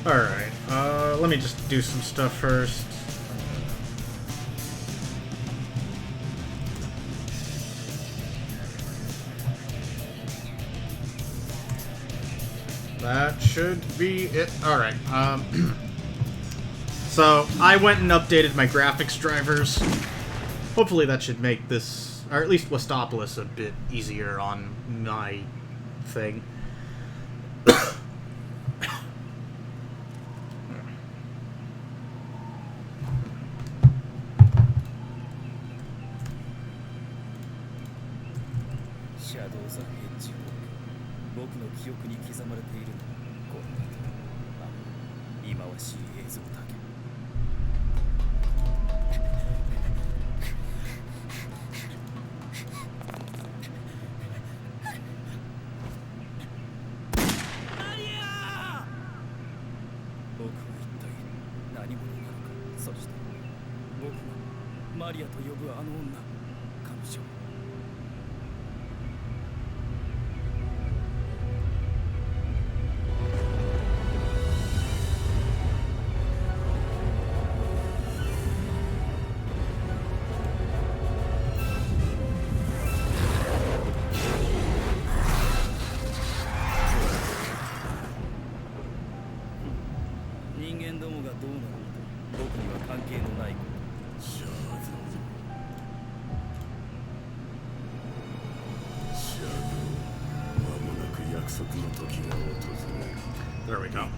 Alright, let me just do some stuff first. That should be it. Alright, so, I went and updated my graphics drivers. Hopefully that should make this, or at least Westopolis, a bit easier on my thing. There we go.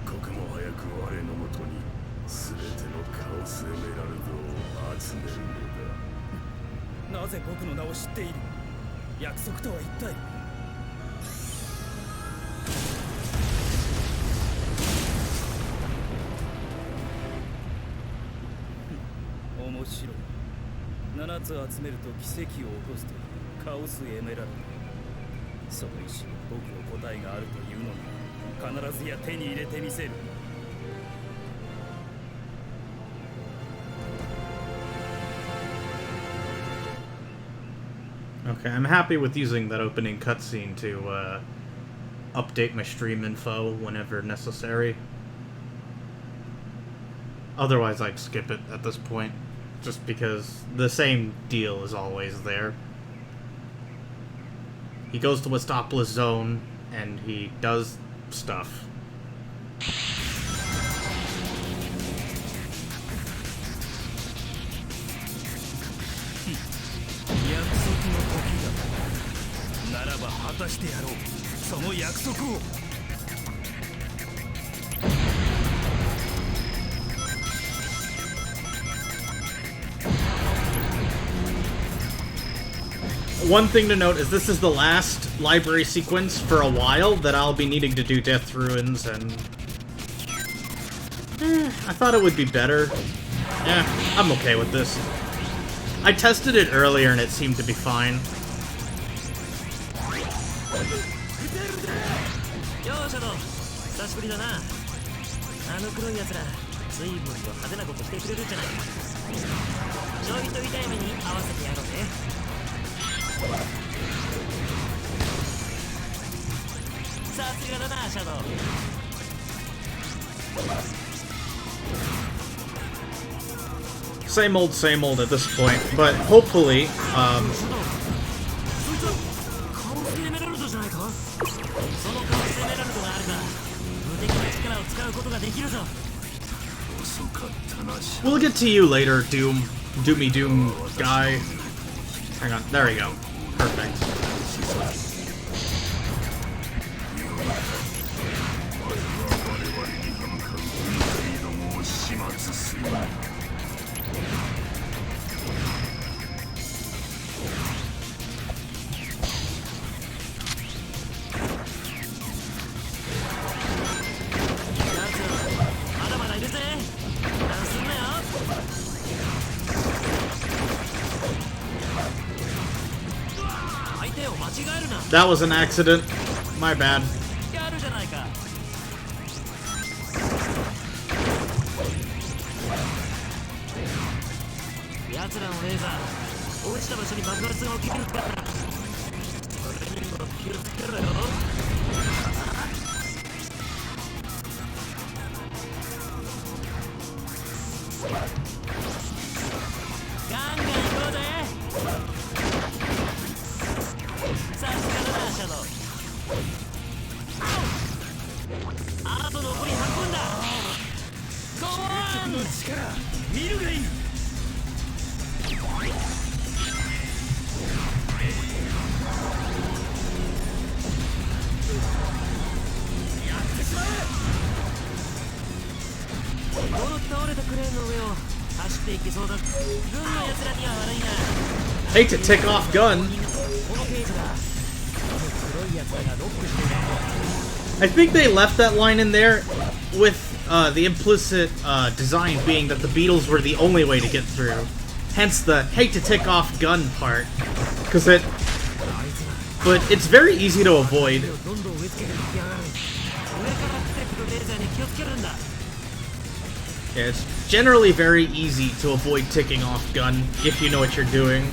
Okay, I'm happy with using that opening cutscene to update my stream info whenever necessary. Otherwise, I'd skip it at this point, just because the same deal is always there. He goes to Westopolis Zone, and he does stuff. One thing to note is this is the last library sequence for a while that I'll be needing to do Death Ruins, and I thought it would be better. Yeah, I'm okay with this. I tested it earlier and it seemed to be fine. Same old at this point, but hopefully, we'll get to you later, Doomy Doom guy. Hang on, there we go. Perfect. That was an accident. My bad. Hate to tick off gun. I think they left that line in there with the implicit design being that the beetles were the only way to get through. Hence the hate to tick off gun part. But it's very easy to avoid. Yeah, it's generally very easy to avoid ticking off gun if you know what you're doing.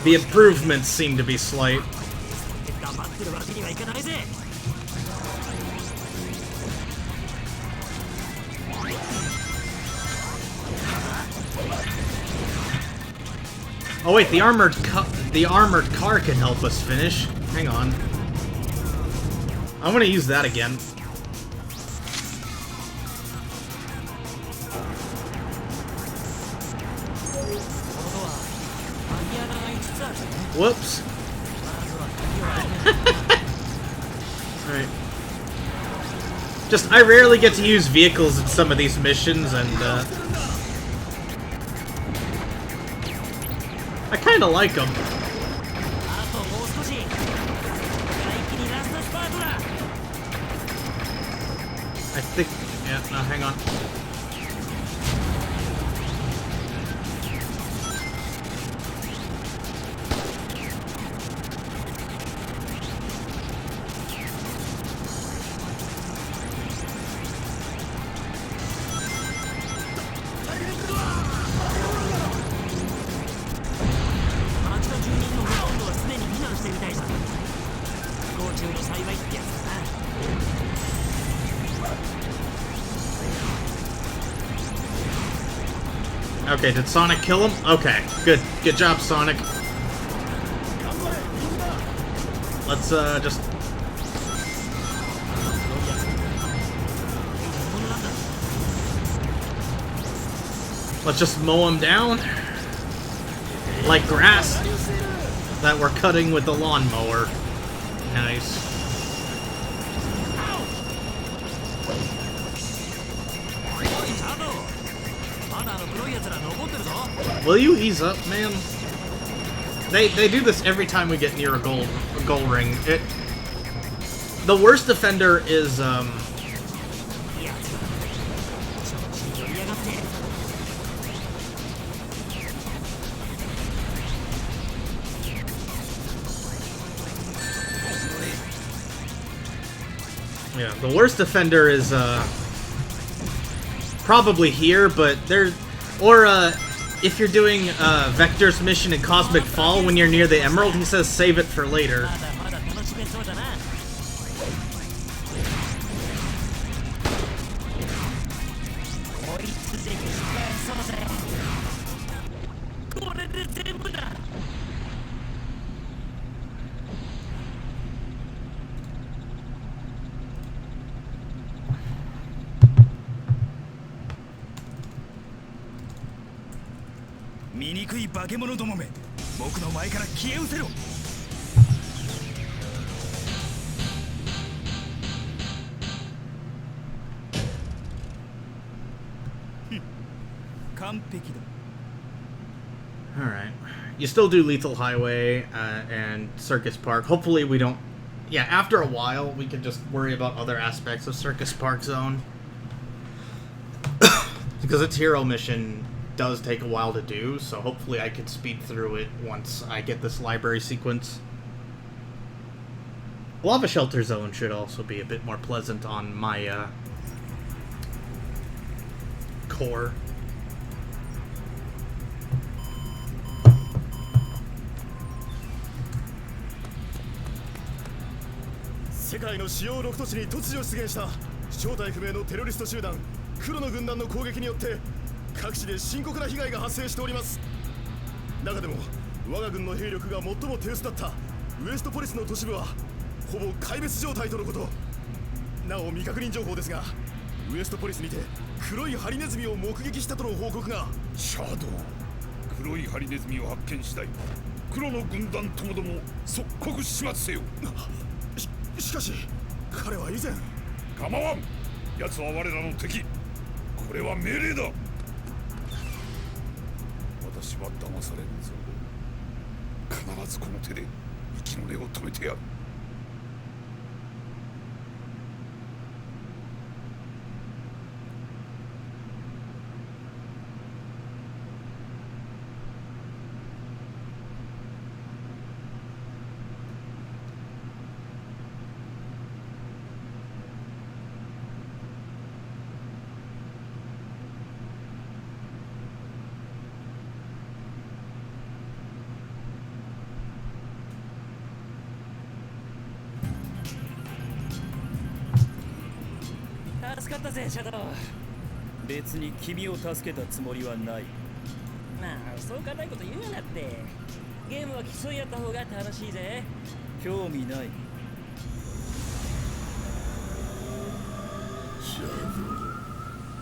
The improvements seem to be slight. Oh wait, the armored car can help us finish. Hang on. I want to use that again. Whoops. Alright. Just, I rarely get to use vehicles in some of these missions, and, I kinda like them. I think, yeah, no, hang on. Okay, did Sonic kill him? Okay, good. Good job, Sonic. Let's, just... Let's just mow him down. Like grass that we're cutting with the lawnmower. Nice. Will you ease up, man? They do this every time we get near a goal ring. The worst offender is yeah, the worst offender is probably here, but there, or if you're doing Vector's mission in Cosmic Fall when you're near the Emerald, he says save it for later. Alright. You still do Lethal Highway and Circus Park. Hopefully we don't... Yeah, after a while, we can just worry about other aspects of Circus Park Zone. Because its hero mission does take a while to do, so hopefully I can speed through it once I get this library sequence. Lava Shelter Zone should also be a bit more pleasant on my core. 世界の主要6都市に突如出現した正体不明のテロリスト集団黒の軍団の攻撃によって各地で深刻な被害が発生しております。中でも我が軍の兵力が最も手薄だったウエストポリスの都市部はほぼ壊滅状態とのこと。なお未確認情報ですが、ウエストポリスにて黒いハリネズミを目撃したとの報告が。シャドウ、黒いハリネズミを発見次第黒の軍団ともども即刻始末せよ。しかし彼は以前。構わん、奴は我らの敵。これは命令だ。私は騙されんぞ。必ずこの手で息の根を止めてやる。助かったぜ、シャドウ。別に君を助けたつもりはない。まあ、そう堅いこと言うなって。ゲームは競い合った方が楽しいぜ。興味ない。シャドウ、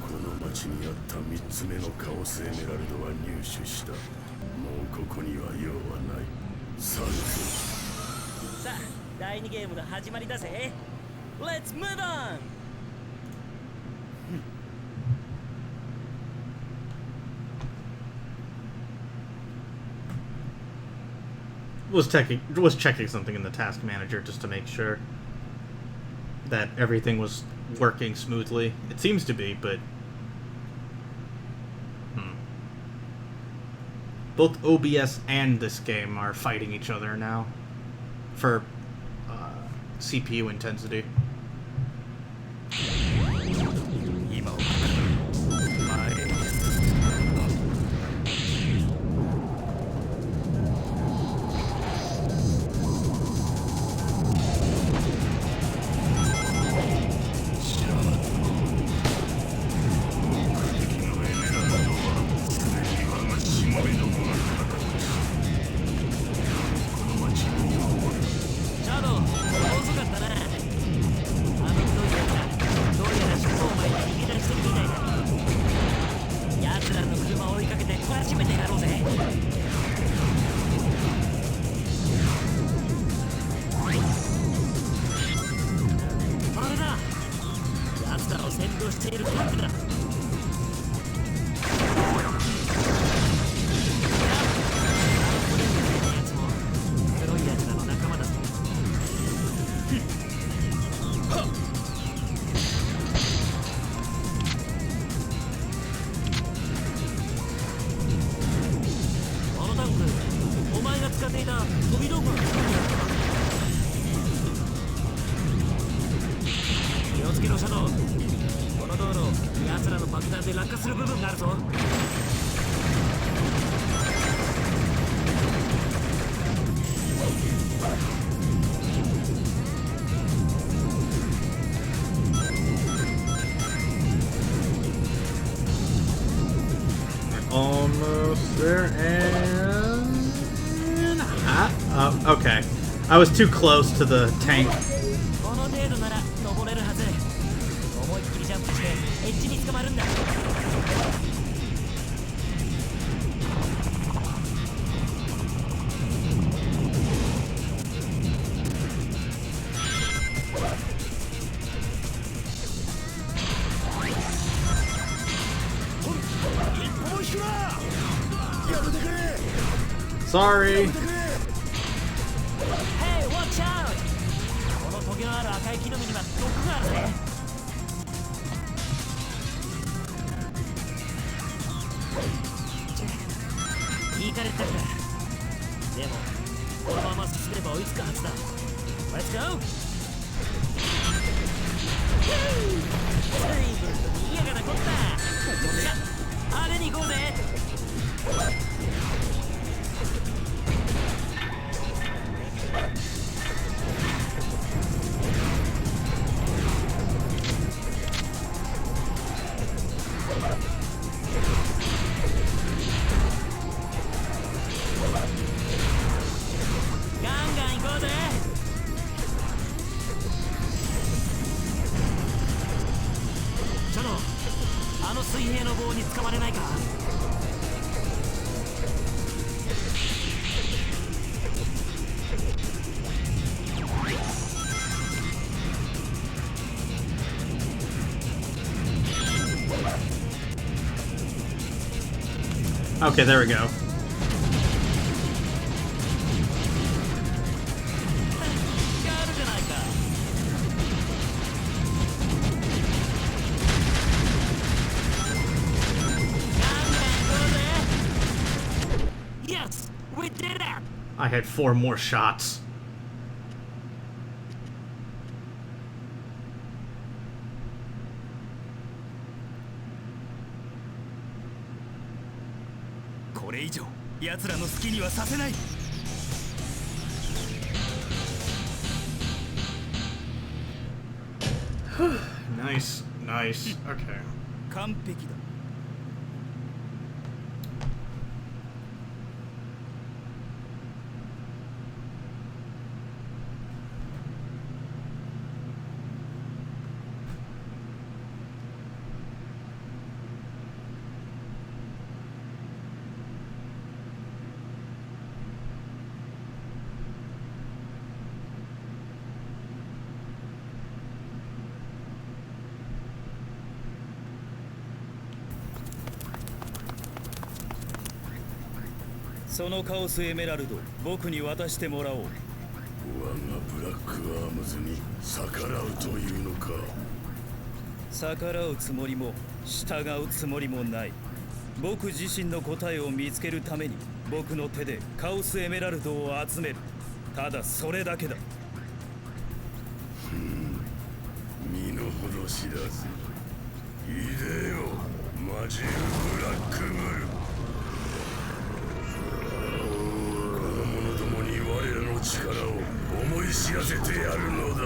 この町にあった3つ目のカオスエメラルドは入手した。もうここには用はない。さあ、第2ゲームの始まりだぜ。Let's move on! Was checking something in the task manager just to make sure that everything was working smoothly. It seems to be, but both OBS and this game are fighting each other now for CPU intensity. 'Almost there, and... okay. I was too close to the tank. Sorry. Hey, watch out! このトゲのある赤い木の実には毒があるぜ。引かれたか。でもこのまま進めば追いつくはずだ。Let's go! 随分と賑やかなこった。じゃあれに行こうぜ。ガンガン行こうぜ。チョノ、あの水平の棒に捕まれないか。Okay, there we go. ガールじゃないか。ガンガン行こうぜ。Yes, we did it. I had 4 more shots. これ以上奴らの好きにはさせない。 Nice, nice. Okay. 完璧だ。そのカオスエメラルド、僕に渡してもらおう。我がブラックアームズに逆らうというのか。逆らうつもりも従うつもりもない。僕自身の答えを見つけるために僕の手でカオスエメラルドを集める。ただそれだけだ。身の程知らず。いでよ、マジルブラックブル。力を思い知らせてやるのだ。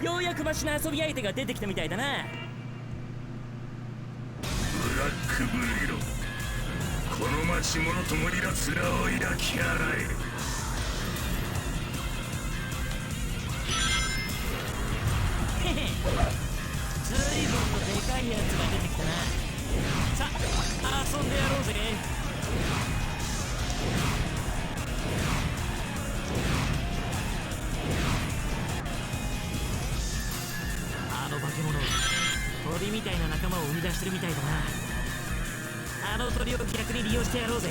ようやくマシな遊び相手が出てきたみたいだな。ブラックブルよ、この町者とも奴らを焼き払え。ずいぶんとでかいやつが出てきたな。さあ遊んでやろうぜ。あの化け物、鳥みたいな仲間を生み出してるみたいだな。あの鳥を逆に利用してやろうぜ。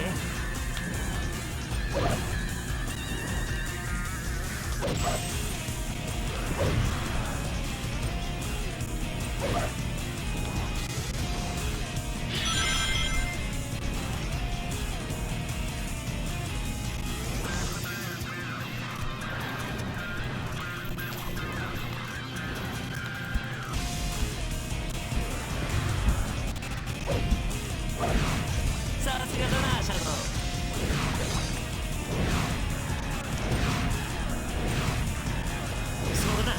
さすがだな、シャドウ。そうだ、こ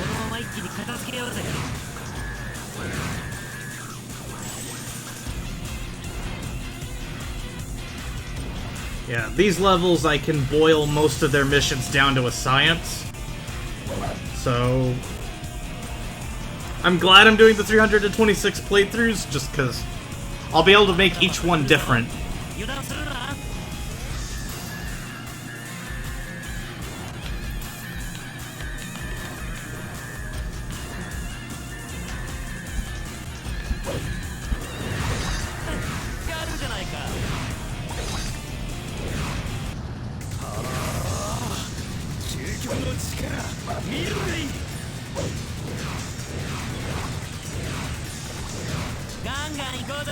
のまま一気に片付けようぜ。Yeah, these levels I can boil most of their missions down to a science. So I'm glad I'm doing the 326 playthroughs just because I'll be able to make each one different. 油断するな。ン行こうぜ。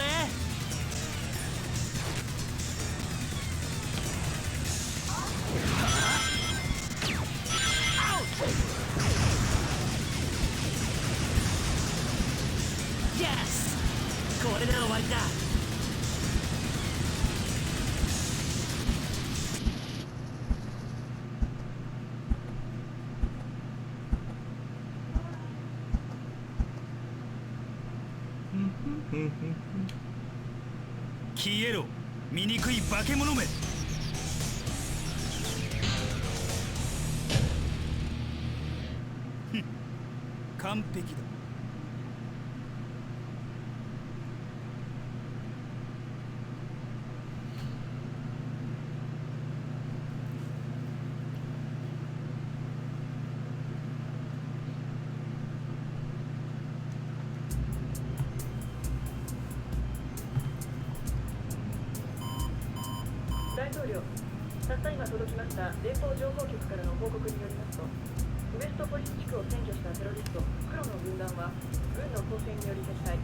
イエス、これで終わりだ。消えろ、醜い化け物め。ふん、完璧だ。大統領、たった今届きました連邦情報局からの報告によりますと、ウエストポリス地区を占拠したテロリスト黒の軍団は軍の交戦により撤退。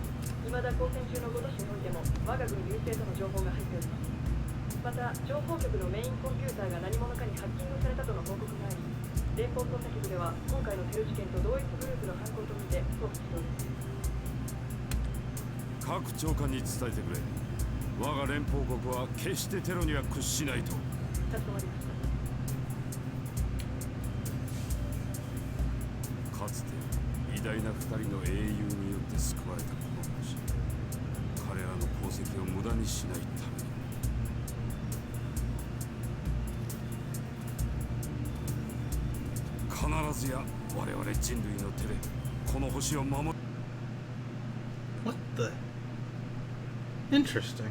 未だ交戦中の5都市においても我が軍優勢との情報が入っております。また情報局のメインコンピューターが何者かにハッキングされたとの報告があり、連邦捜査局では今回のテロ事件と同一グループの犯行とみて捜査しております。各長官に伝えてくれ。我が連邦国は決してテロには屈しないと。かしこまりました。かつて偉大な2人の英雄によって救われたこの星、彼らの功績を無駄にしないために必ずや我々人類の手でこの星を守る。 What the? Interesting.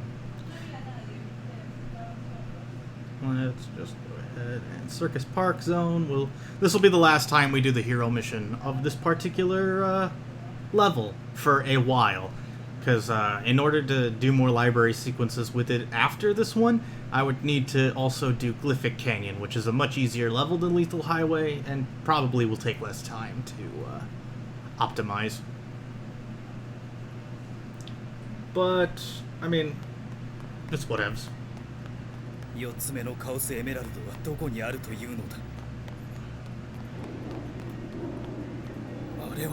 Let's just go ahead and Circus Park Zone. This will be the last time we do the hero mission of this particular level for a while. Because in order to do more library sequences with it after this one, I would need to also do Glyphic Canyon, which is a much easier level than Lethal Highway, and probably will take less time to optimize. But, I mean, it's whatevs. 4つ目のカオスエメラルドはどこにあるというのだ。あれは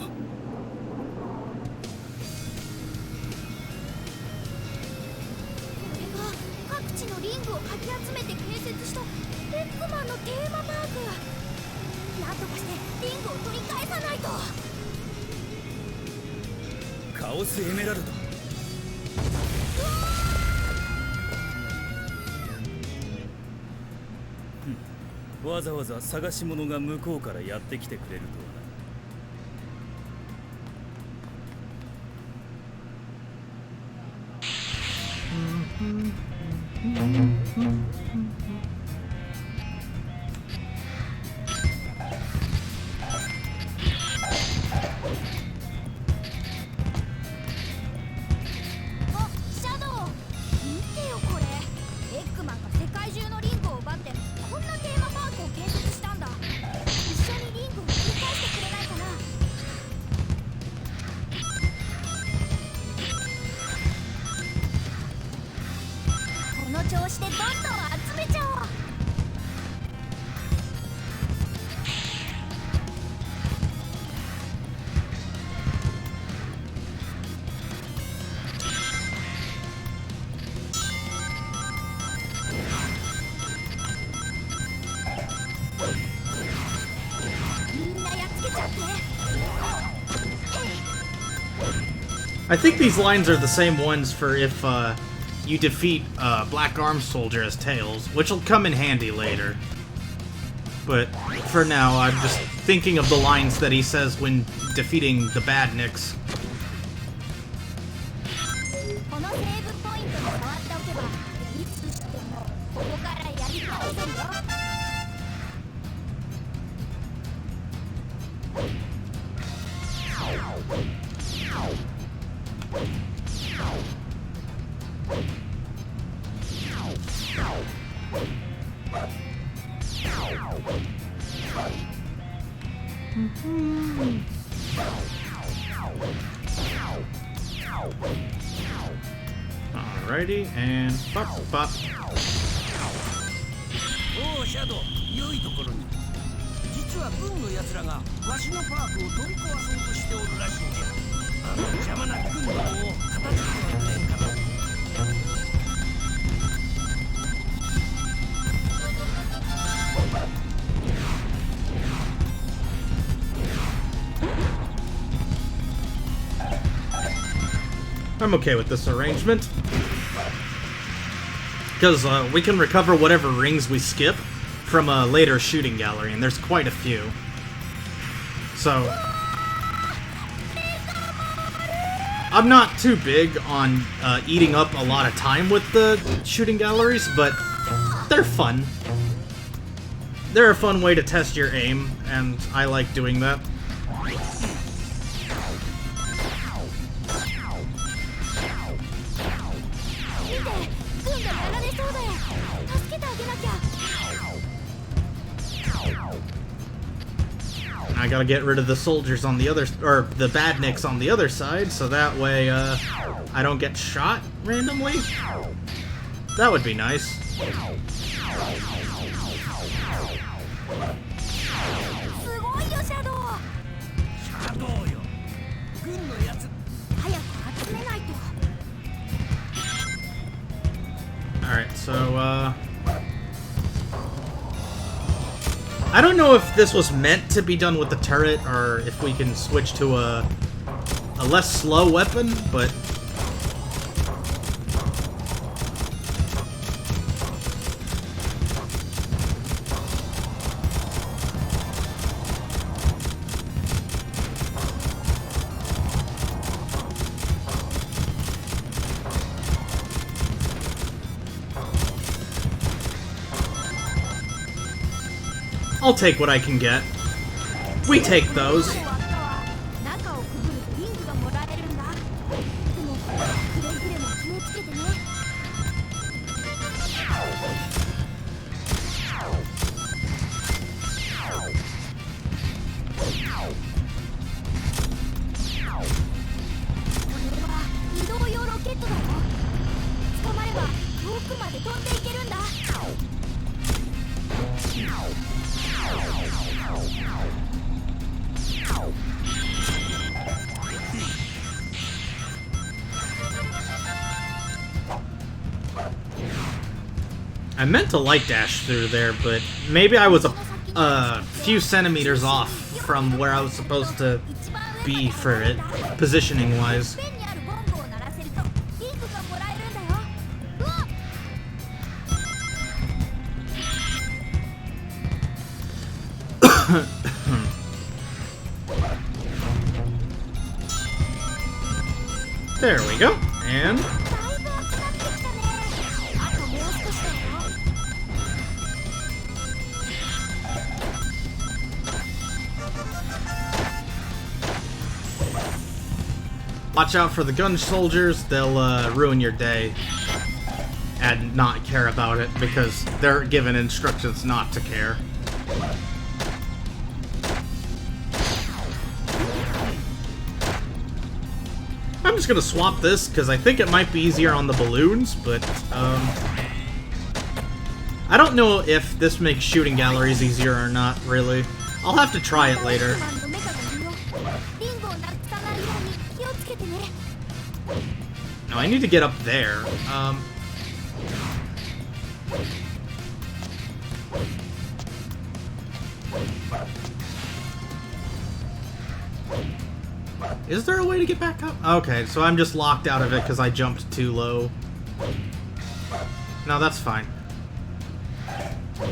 各地のリングをかき集めて建設したベックマンのテーマパーク。なんとかしてリングを取り返さないと。カオスエメラルド。わざわざ探し物が向こうからやってきてくれるとはな。あ、シャドウ、見てよこれ。エッグマンが世界中のリングを奪ってこんなテーマパークを建設したんだ。一緒にリングを繰り返してくれないかな。この調子でどんどん集めちゃおう。I think these lines are the same ones for if you defeat Black Arm Soldier as Tails, which will come in handy later. But for now, I'm just thinking of the lines that he says when defeating the Badniks. このセーブポイントに触っておけばいつしてもここからやり返せるよ。Alrighty, and pop, pop. おおシャドウ良いところに実は軍の奴らがわしのパークを取り壊そうとしておるらしいんじゃあの邪魔な軍団を片付けはせんかな I'm okay with this arrangement. Because we can recover whatever rings we skip from a later shooting gallery, and there's quite a few. So, I'm not too big on eating up a lot of time with the shooting galleries, but they're fun. They're a fun way to test your aim, and I like doing that. I gotta get rid of the soldiers on the other, or the badniks on the other side, so that way, I don't get shot randomly. That would be nice. Alright, so, I don't know if this was meant to be done with the turret, or if we can switch to a less slow weapon, but... I'll take what I can get. We take those. I meant to light dash through there, but maybe I was a few centimeters off from where I was supposed to be for it, positioning-wise. There we go, and... watch out for the gun soldiers, they'll ruin your day and not care about it because they're given instructions not to care. I'm just gonna swap this because I think it might be easier on the balloons, but I don't know if this makes shooting galleries easier or not, really. I'll have to try it later. No, I need to get up there. Is there a way to get back up? Okay, so I'm just locked out of it because I jumped too low. No, that's fine.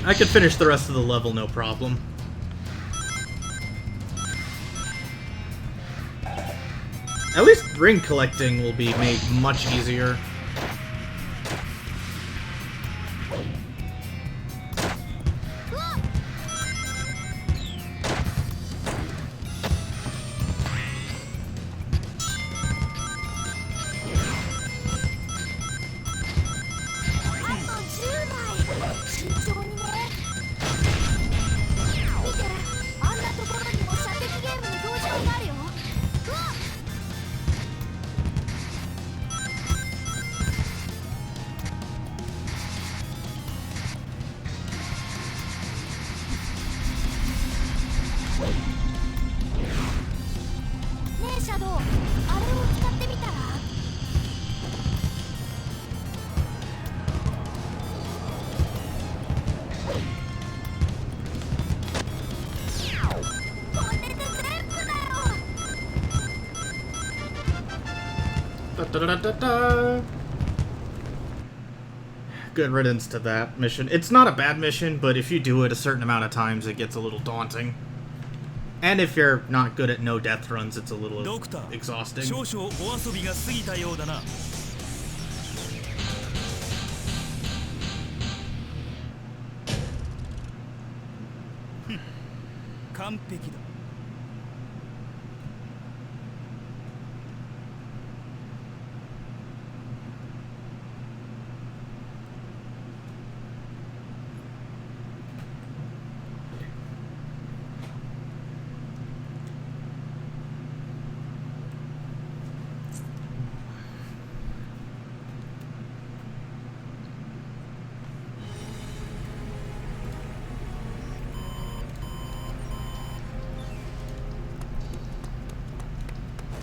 I could finish the rest of the level, no problem. At least ring collecting will be made much easier. ど、あれを使ってみたら。これで全部だよ。 Da-da-da-da-da. Good riddance to that mission. It's not a bad mission, but if you do it a certain amount of times, it gets a little daunting. And if you're not good at no death runs, it's a little ドクター、 exhausting. 少々お遊びが過ぎたようだな。完璧だ。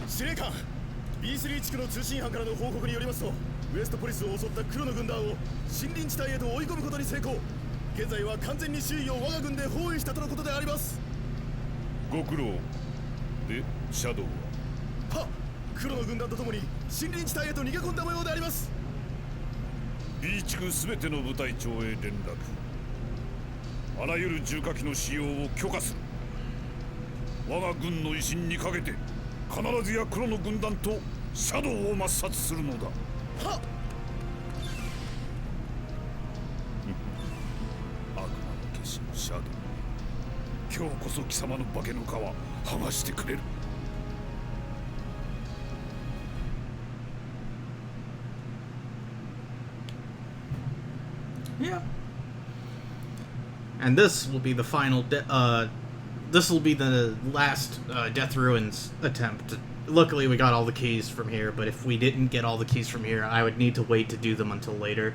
司令官 B3 地区の通信班からの報告によりますと、ウエストポリスを襲った黒の軍団を森林地帯へと追い込むことに成功。現在は完全に周囲を我が軍で包囲したとのことであります。ご苦労でシャドウははっ、黒の軍団とともに森林地帯へと逃げ込んだ模様であります。 B 地区すべての部隊長へ連絡。あらゆる重火器の使用を許可する。我が軍の威信にかけて必ずや黒の軍団とシャドウを抹殺するのだ。はっ、悪魔の化身シャドウ、今日こそ貴様の化けの皮剥がしてくれる。 Yeah. And this will be the final this will be the last Death Ruins attempt. Luckily we got all the keys from here, but if we didn't get all the keys from here, I would need to wait to do them until later.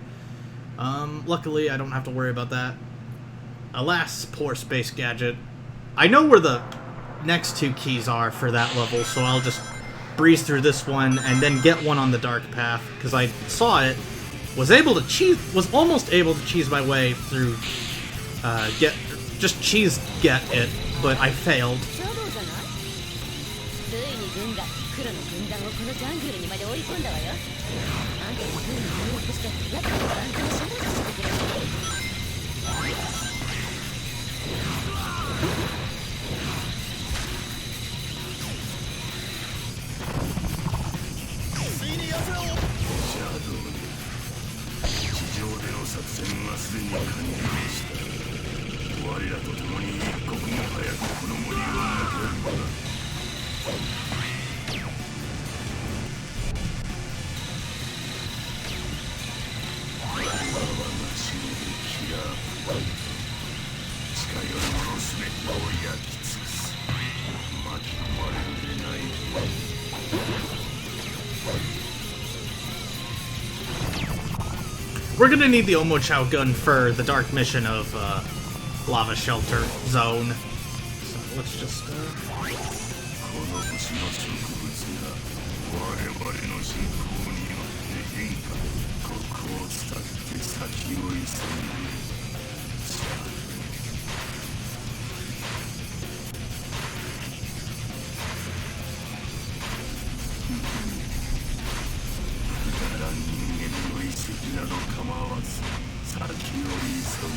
Luckily I don't have to worry about that. Alas, poor Space Gadget. I know where the next two keys are for that level, so I'll just breeze through this one and then get one on the Dark Path, because I saw it, was almost able to cheese my way through, get it, but I failed. ちょうどじゃない？ルイに軍が黒の軍団をこのジャングルにまで追い込んだわよ。あんたも軍に協力してヤクザの団長を支配させてくれる。 地上での作戦はすでに完了した。我らと共に一刻も早くこの森を抜けるのだ。我が死ぬべきだ。近寄る者すべてを焼き尽くす。巻き込まれるでない。 We're gonna need the Omochao gun for the dark mission of Lava Shelter Zone. So let's just この星の植物が我々の信仰によって変化、国を伝って先を急ぐ。くだらん人間の遺跡など構わず先を急ぐ。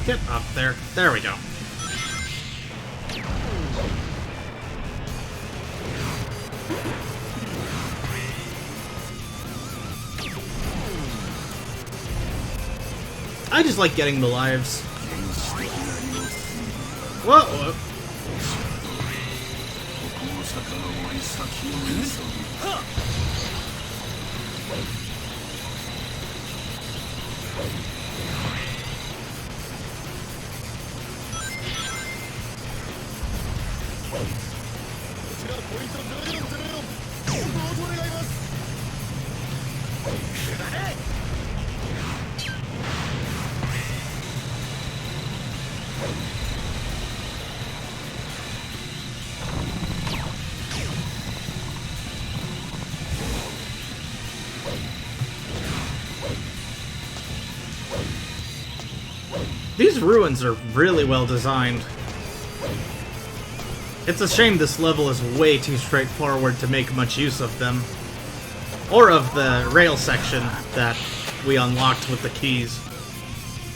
get up there. There we go. I just like getting the lives. Whoa! Whoa. These ruins are really well designed. It's a shame this level is way too straightforward to make much use of them. Or of the rail section that we unlocked with the keys.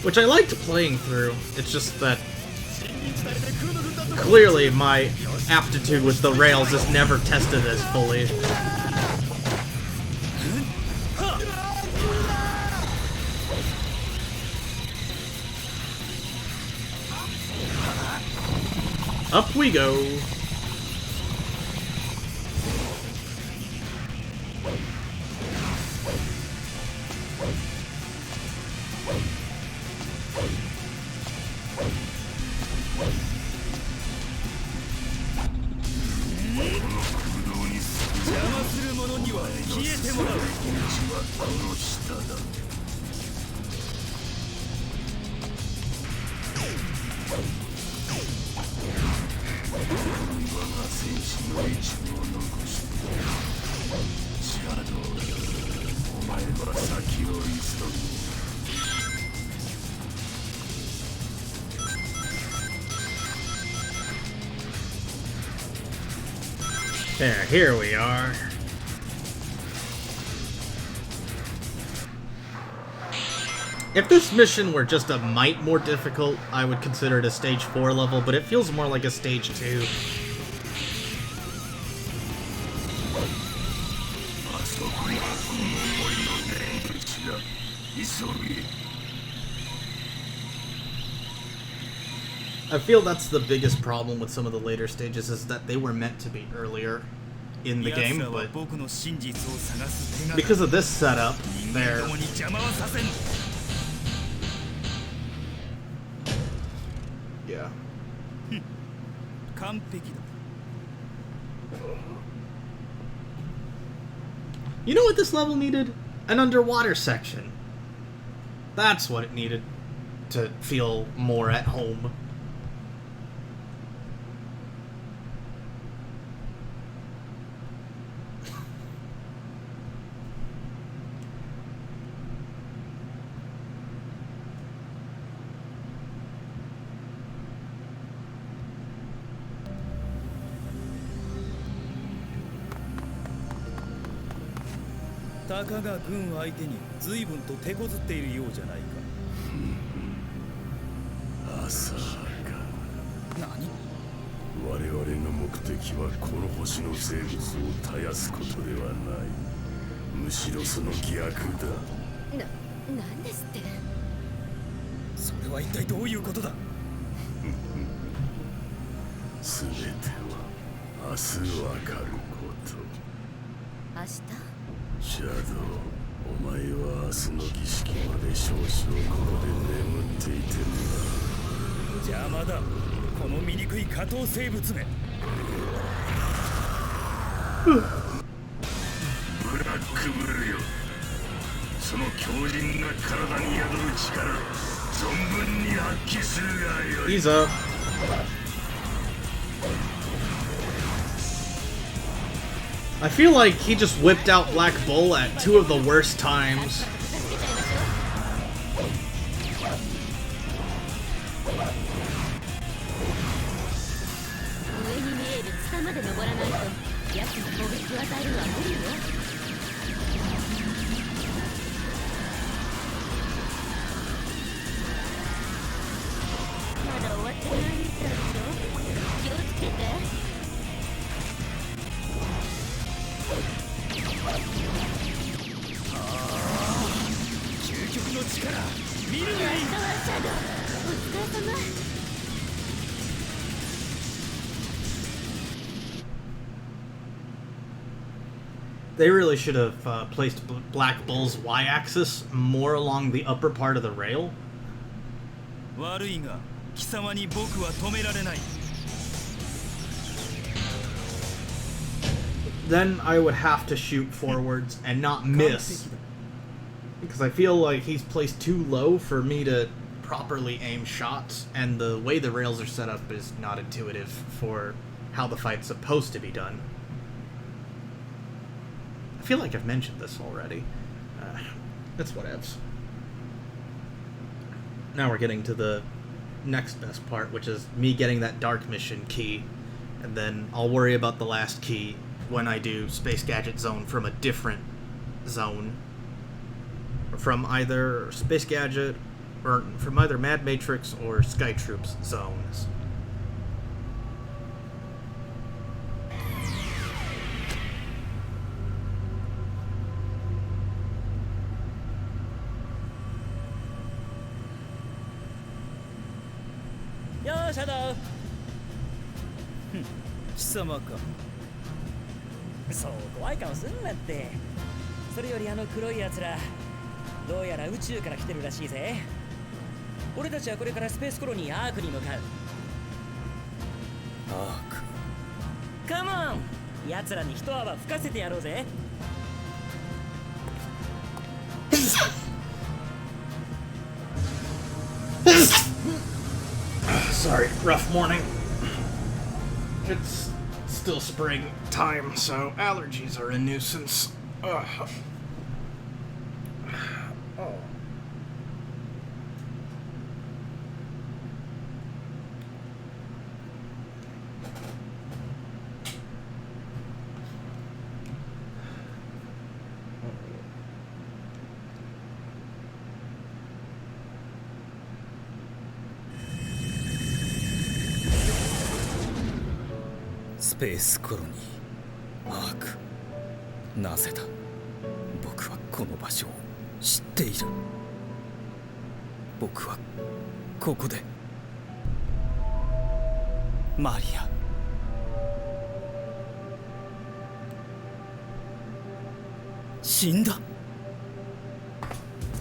Which I liked playing through. It's just that clearly my aptitude with the rails is never tested as fully. Up we go. There, here we are. If this mission were just a mite more difficult, I would consider it a stage 4 level, but it feels more like a stage 2. I feel that's the biggest problem with some of the later stages, is that they were meant to be earlier in the game, but because of this setup, they're... Yeah. You know what this level needed? An underwater section. That's what it needed to feel more at home.たかが軍相手に随分と手こずっているようじゃないか。浅はか。何？我々の目的はこの星の生物を絶やすことではない。むしろその逆だ。なんですって。それは一体どういうことだ？すべては明日わかること。明日？シャドウ、お前は明日の儀式まで少々ここで眠っていても邪魔だ。この醜い下等生物め。ブラックブルよ。その強靭な体に宿る力、存分に発揮するがよい。いいぞ。I feel like he just whipped out Black Bull at two of the worst times. They really should have placed Black Bull's Y-axis more along the upper part of the rail. 悪いが、貴様に僕は止められない。 Then I would have to shoot forwards and not miss. Because I feel like he's placed too low for me to properly aim shots, and the way the rails are set up is not intuitive for how the fight's supposed to be done. I feel like I've mentioned this already. It's whatevs. now we're getting to the next best part, which is me getting that dark mission key, and then I'll worry about the last key when I do Space Gadget Zone from a different zone, from either Space Gadget, or from either Mad Matrix or Sky Troops zones.よーシャドウ。貴様か。そう怖い顔すんなって。それよりあの黒いやつら、どうやら宇宙から来てるらしいぜ。俺たちはこれからスペースコロニーアークに向かう。アーク。カモン、奴らに一泡吹かせてやろうぜ。Sorry, rough morning. It's still spring time, so allergies are a nuisance. Oh.スペースコロニーアーク。なぜだ。僕はこの場所を知っている。僕はここでマリア。死んだ。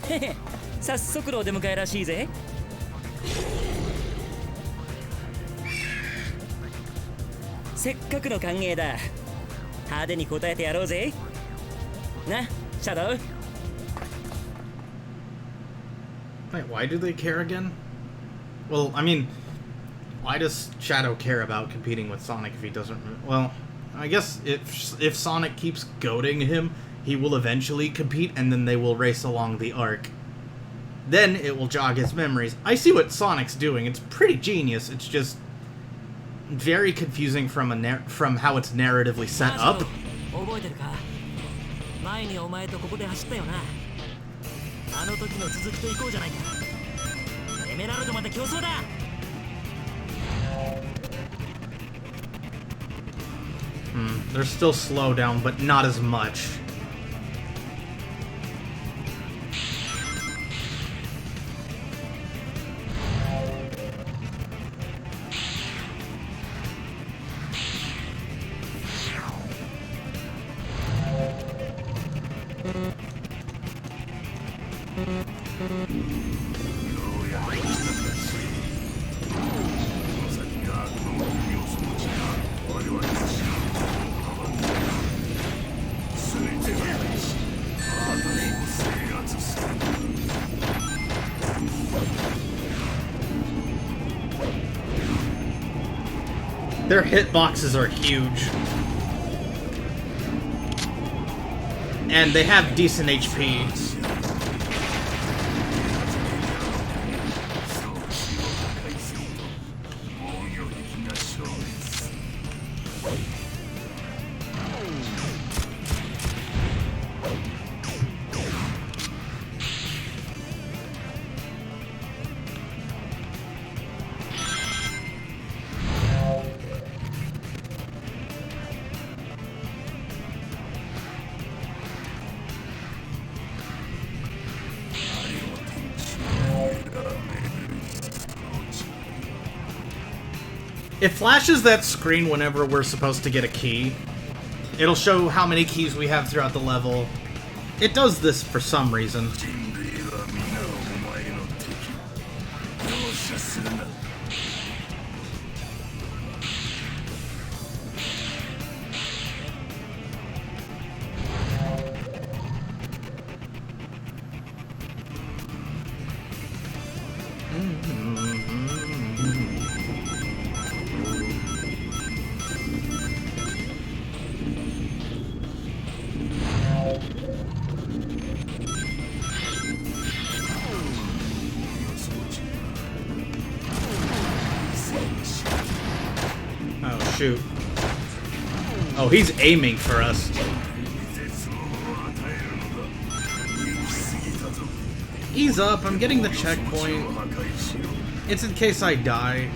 へへ、早速のお出迎えらしいぜ。せっかくの歓迎だ。派手に答えてやろうぜ。な、シャドウ。Wait, why do they care again? Well, I mean, why does Shadow care about competing with Sonic if he doesn't... Well, I guess if Sonic keeps goading him, he will eventually compete, and then they will race along the arc. Then it will jog his memories. I see what Sonic's doing. It's pretty genius. It's just very confusing from how it's narratively set up. 覚えてるか？前にお前とここで走ったよな。あの時の続きと行こうじゃないか。エメラルドまで競争だ。They're still slow down, but not as much. Their hitboxes are huge. And they have decent HP. It flashes that screen whenever we're supposed to get a key. It'll show how many keys we have throughout the level. It does this for some reason. shoot. Oh, he's aiming for us. Ease up, I'm getting the checkpoint. It's in case I die.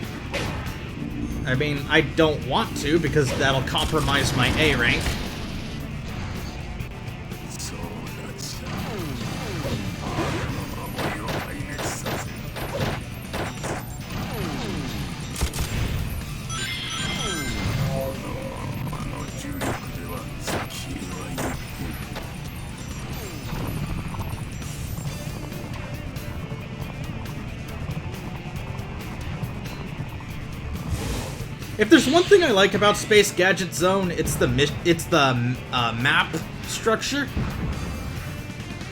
I mean, I don't want to, because that'll compromise my A rank. If there's one thing I like about Space Gadget Zone, it's the map structure.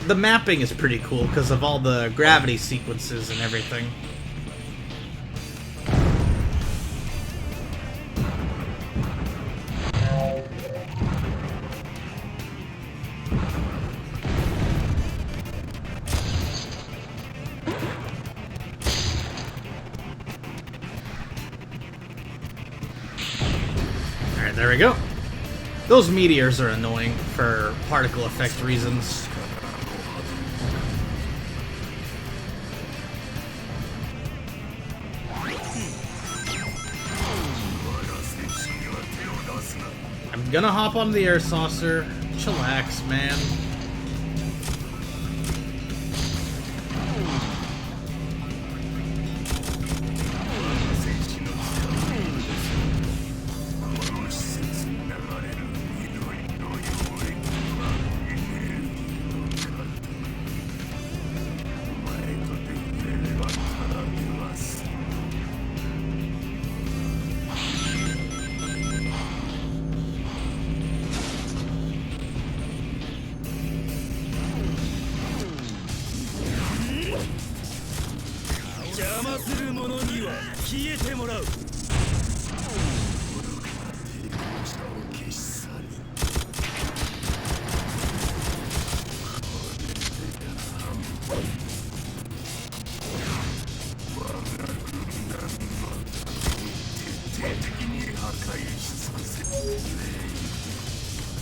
The mapping is pretty cool because of all the gravity sequences and everything. There we go. Those meteors are annoying for particle effect reasons. I'm gonna hop on the air saucer. Chillax, man.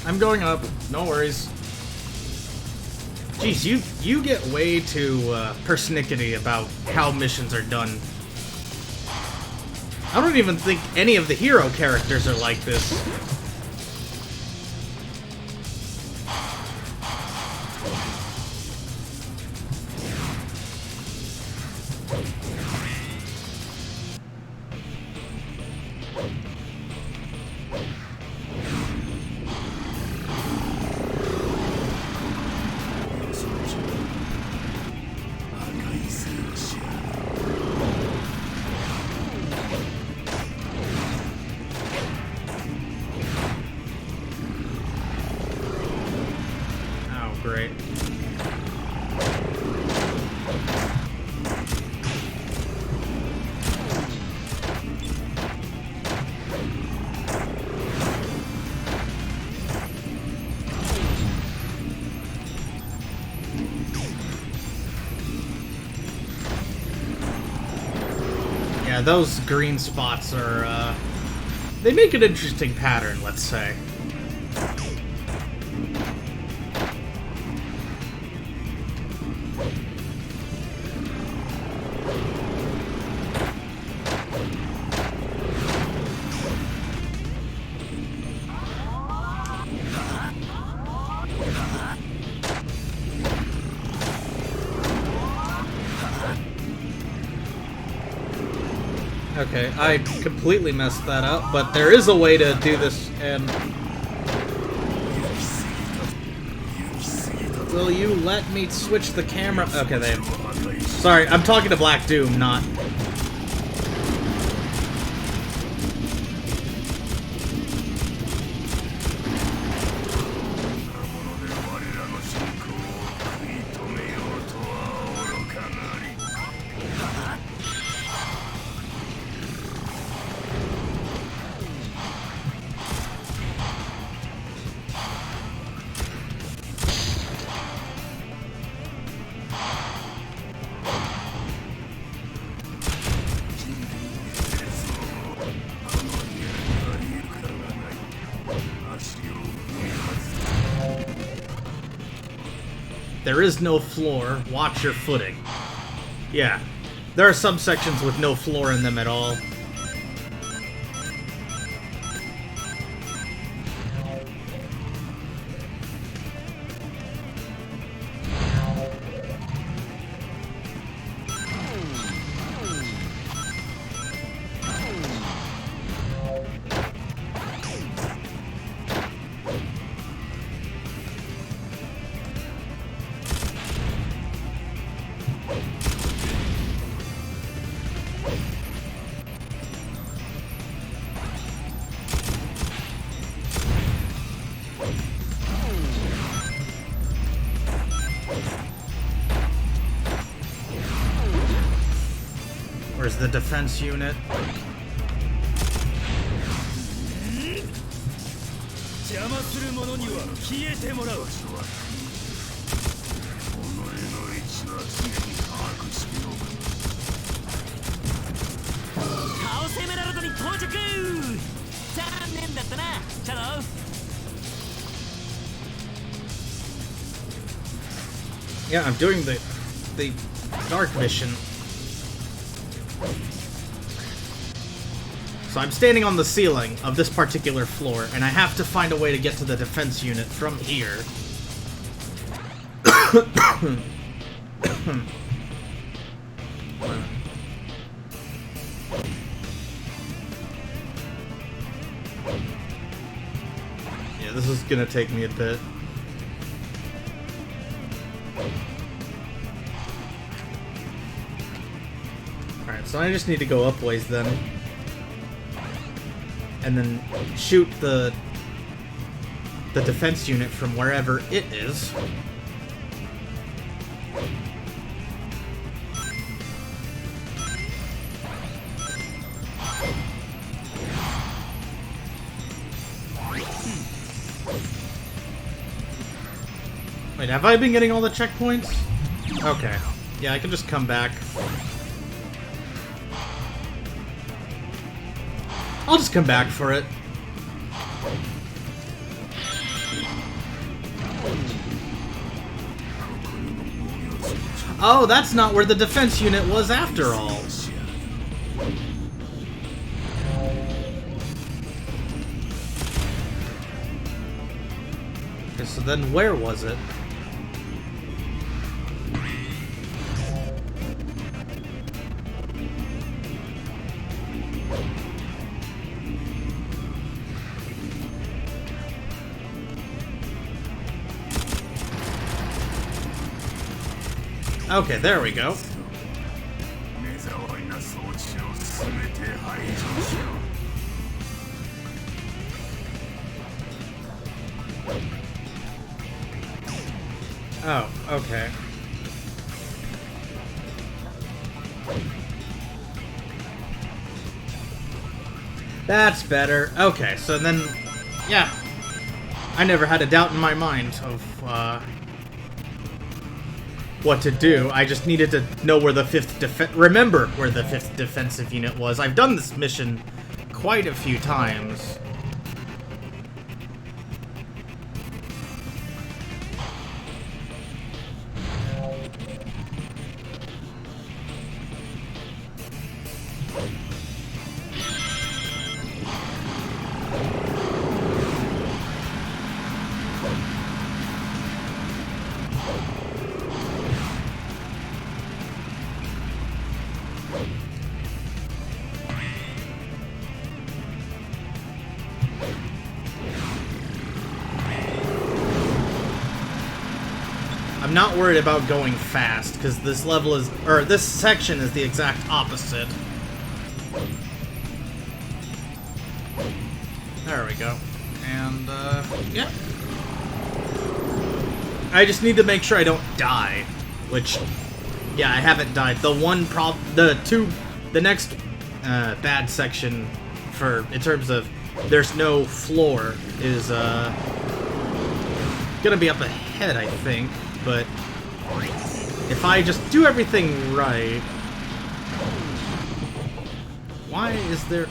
I'm going up. No worries. Jeez, you get way too persnickety about how missions are done. I don't even think any of the hero characters are like this. Great. Yeah, those green spots are, they make an interesting pattern, let's say. Okay, I completely messed that up, but there is a way to do this, and... Will you let me switch the camera? Okay, they... Sorry, I'm talking to Black Doom, not... There is no floor. Watch your footing. Yeah. There are subsections with no floor in them at all. Where's the defense unit? 邪魔する者には消えてもらう。己の位置は常に把握しておく。カオスエメラルドに到着。残念だったな、シャドウ。Yeah, I'm doing the dark mission. So I'm standing on the ceiling of this particular floor, and I have to find a way to get to the defense unit from here. Yeah, this is gonna take me a bit. Alright, so I just need to go up ways then. And then shoot the defense unit from wherever it is. Wait, have I been getting all the checkpoints? Okay. Yeah, I can just come back. I'll just come back for it. Oh, that's not where the defense unit was after all. Okay, so then where was it? Okay, there we go. Oh, okay. That's better. Okay, so then, yeah. I never had a doubt in my mind of, what to do. I just needed to know where the remember where the 5th defensive unit was. I've done this mission quite a few times. I'm not worried about going fast, because this level is, or this section is the exact opposite. There we go. And, yeah. I just need to make sure I don't die, which, yeah, I haven't died. The one the next, bad section in terms of there's no floor is, gonna be up ahead, I think. But if I just do everything right... Why is there...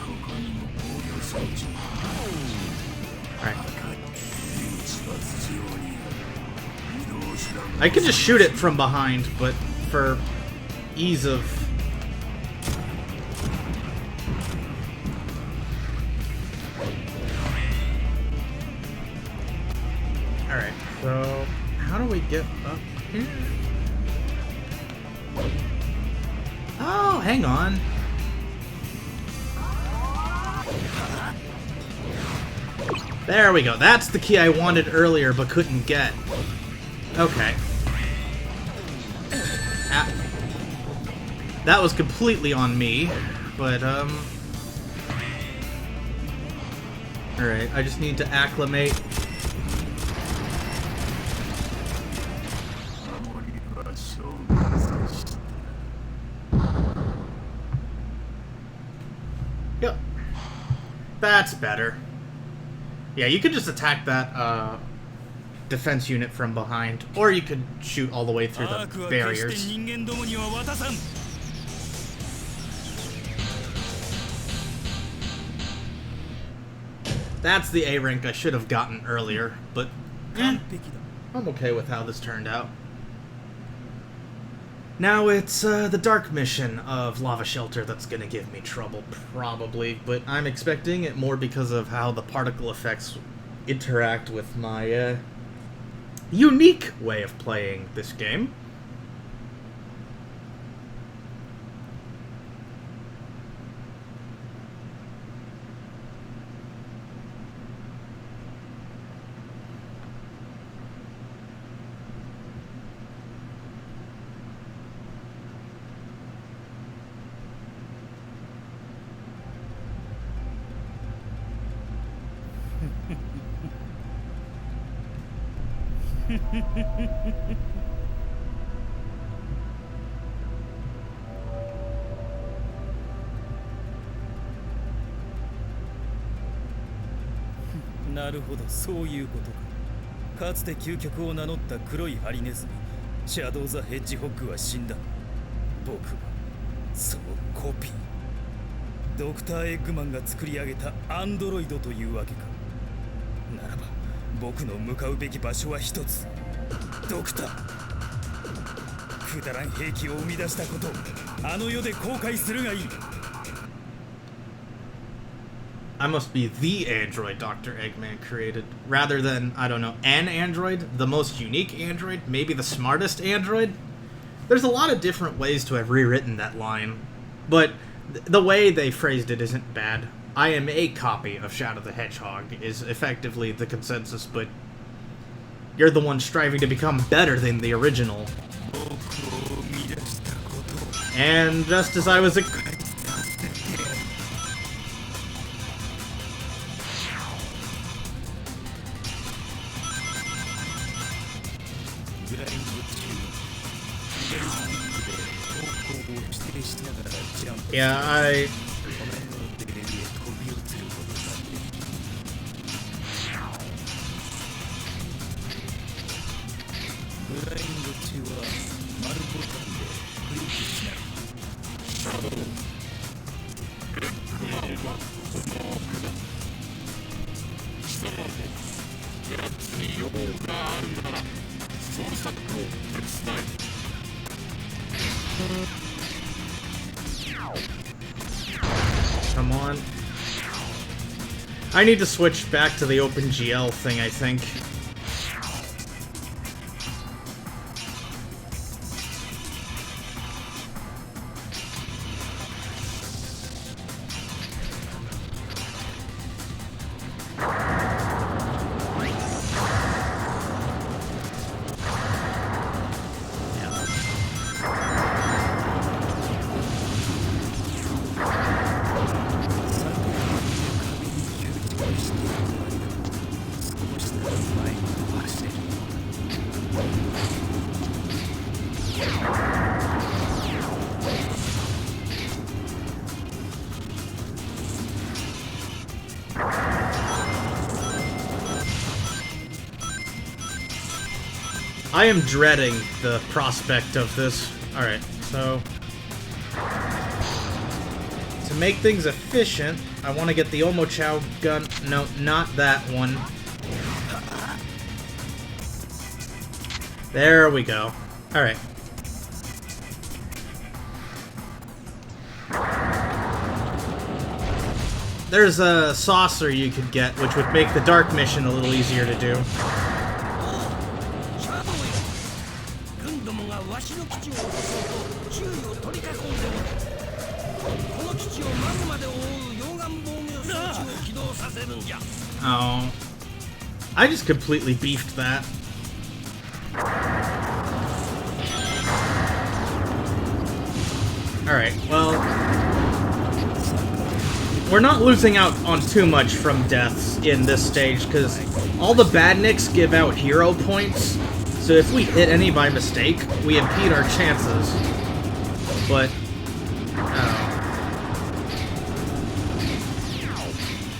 Alright. I could just shoot it from behind, but for ease of... Alright, so how do we get up here? Oh, hang on. There we go. That's the key I wanted earlier but couldn't get. Okay. Ah. That was completely on me, but, Alright, I just need to acclimate. Yep. That's better. Yeah, you could just attack that, defense unit from behind, or you could shoot all the way through the barriers. That's the A rank I should have gotten earlier, but I'm okay with how this turned out. Now it's the dark mission of Lava Shelter that's gonna give me trouble, probably, but I'm expecting it more because of how the particle effects interact with my unique way of playing this game.なるほど、そういうことか。かつて究極を名乗った黒いハリネズミ、シャドウ・ザ・ヘッジホッグは死んだ。僕はそのコピー。ドクター・エッグマンが作り上げたアンドロイドというわけか。ならば、僕の向かうべき場所は一つ。ドクター。くだらん兵器を生み出したことをあの世で後悔するがいい。I must be the android Dr. Eggman created, rather than, I don't know, an android, the most unique android, maybe the smartest android? There's a lot of different ways to have rewritten that line, but the way they phrased it isn't bad. I am a copy of Shadow the Hedgehog is effectively the consensus, but you're the one striving to become better than the original. And just as I was... Yeah, I... Come on. I need to switch back to the OpenGL thing, I think. I am dreading the prospect of this. Alright, so... to make things efficient, I want to get the Omochao gun. No, not that one. There we go. Alright. There's a saucer you could get, which would make the dark mission a little easier to do. シャドウよ。軍どもがわしの基地を落とそうと周囲を取り囲んでおる。この基地をマグマで覆う溶岩防御装置を起動させるんじゃ。 Oh. I just completely beefed that. Alright, well... we're not losing out on too much from deaths in this stage, because all the badniks give out hero points, so if we hit any by mistake, we impede our chances. But...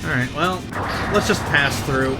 alright, well, let's just pass through.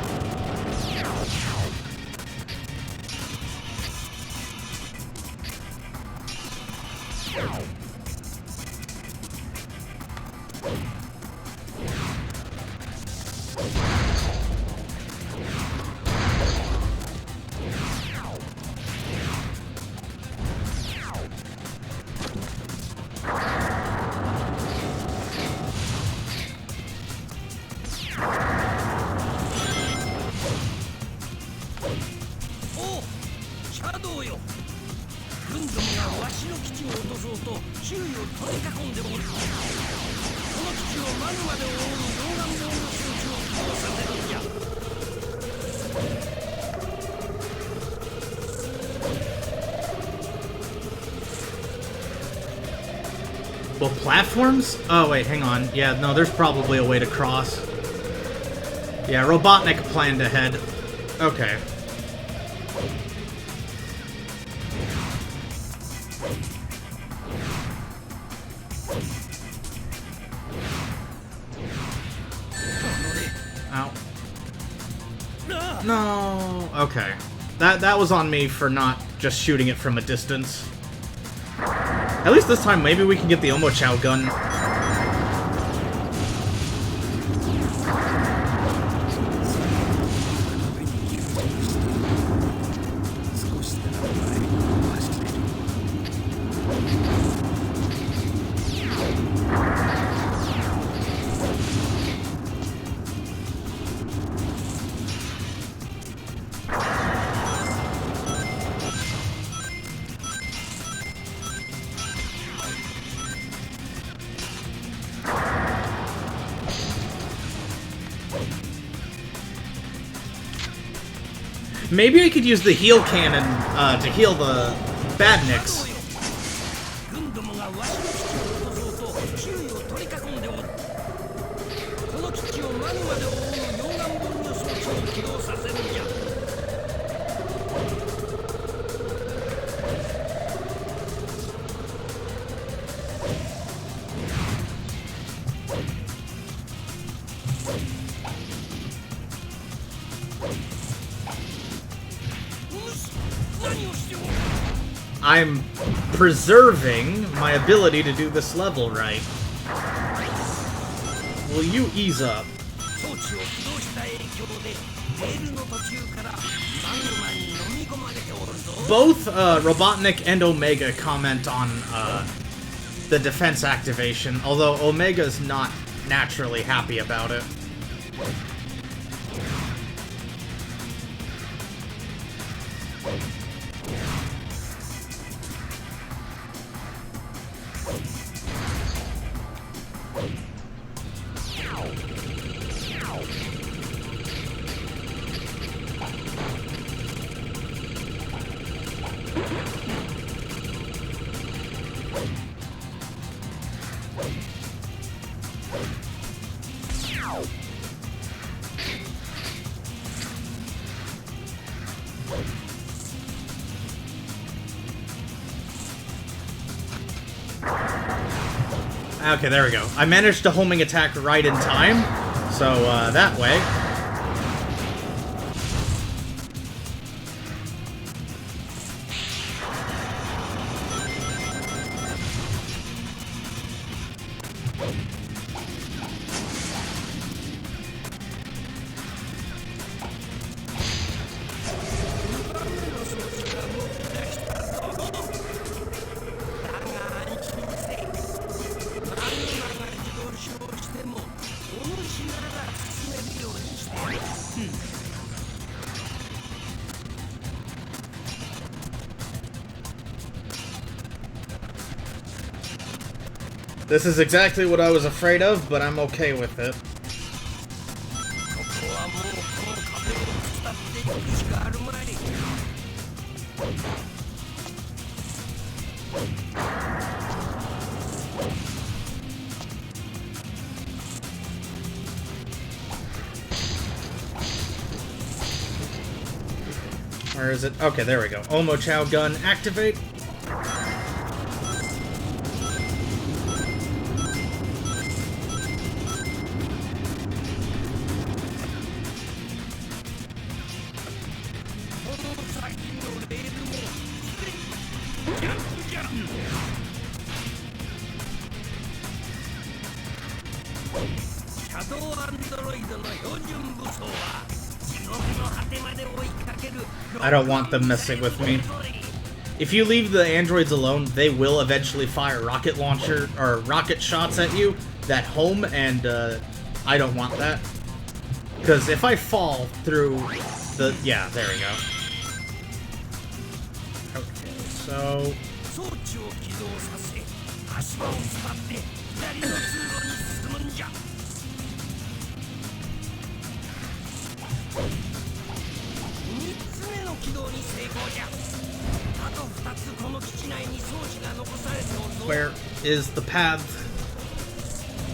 Well, platforms? Oh, wait, hang on. Yeah, no, there's probably a way to cross. Yeah, Robotnik planned ahead. Okay. Ow. No. Okay. That was on me for not just shooting it from a distance. At least this time, maybe we can get the Omochao gun. Maybe I could use the heal cannon to heal the badniks. I'm preserving my ability to do this level right. Will you ease up? Both Robotnik and Omega comment on the defense activation, although Omega's not naturally happy about it. Okay, there we go. I managed to homing attack right in time, so that way. This is exactly what I was afraid of, but I'm okay with it. ここはもうこの壁を伝っていくしかあるまい。 Where is it? Okay, there we go. Omo Chow gun, activate. I don't want them messing with me. If you leave the androids alone, they will eventually fire rocket launcher or rocket shots at you that home, and I don't want that. Because if I fall through the... Yeah, there we go. Okay, so... Where is the path?